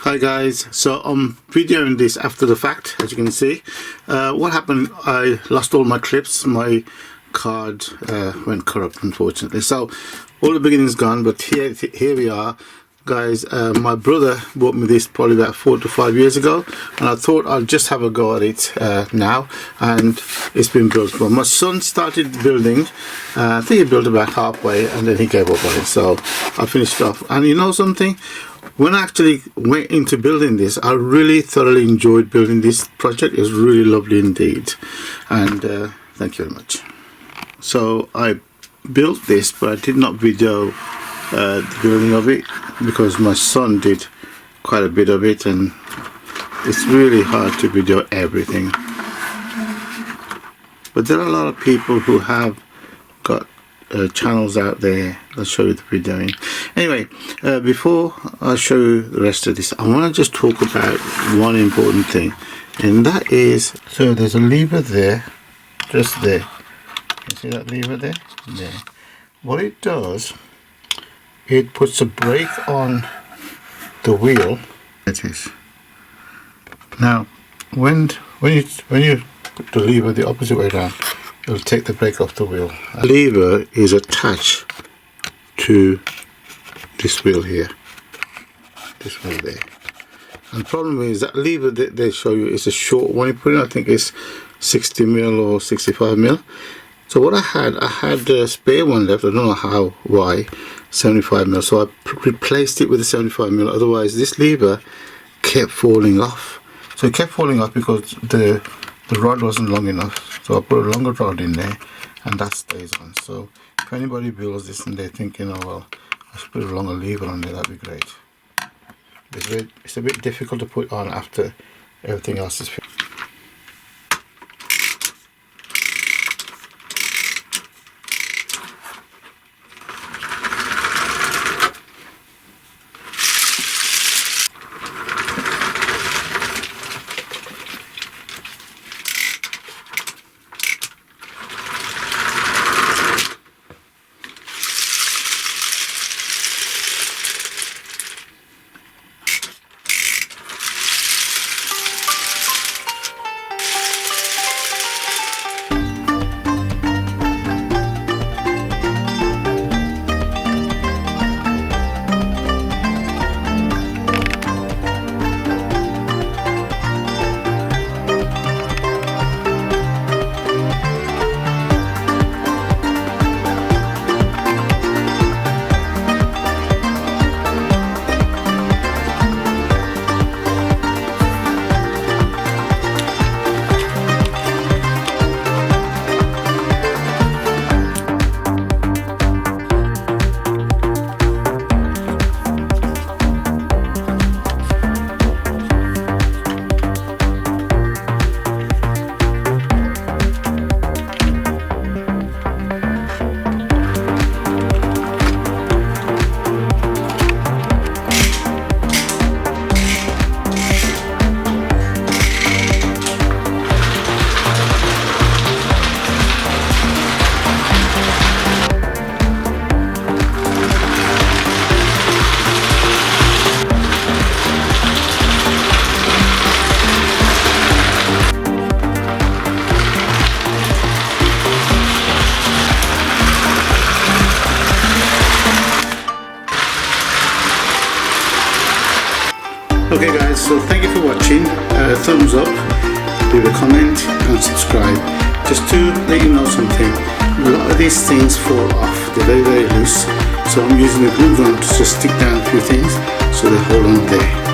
Hi guys, so I'm videoing this after the fact. As you can see, what happened, I lost all my clips. My card went corrupt, unfortunately, so all the beginning's gone. But here we are, guys. My brother bought me this probably about 4 to 5 years ago, and I thought I'll just have a go at it now, and it's been built. But my son started building, I think he built about halfway, and then he gave up on it, so I finished off. And you know something, when I actually went into building this, I really thoroughly enjoyed building this project. It was really lovely indeed, and thank you very much. So I built this, but I did not video the building of it because my son did quite a bit of it, and it's really hard to video everything. But there are a lot of people who have got channels out there that show you the videoing. Anyway, before I show you the rest of this, I want to just talk about one important thing, and that is, so there's a lever there, just there. You see that lever there? There. What it does, it puts a brake on the wheel. It is. Now, when you put the lever the opposite way down, it'll take the brake off the wheel. The lever is attached to this wheel here, this wheel there. And the problem is that lever that they show you is a short one. You put in, I think it's 60 mil or 65 mil. So what I had a spare one left. I don't know why, 75 mil. So I replaced it with a 75 mil. Otherwise, this lever kept falling off. So it kept falling off because the rod wasn't long enough. So I put a longer rod in there, and that stays on. So if anybody builds this and they're thinking, oh well, I should put a longer lever on there, that'd be great. It's a bit difficult to put on after everything else is finished. Okay guys, so thank you for watching. Thumbs up, leave a comment and subscribe. Just to let you know something, a lot of these things fall off, they're very loose, so I'm using a glue gun to just stick down a few things so they hold on there.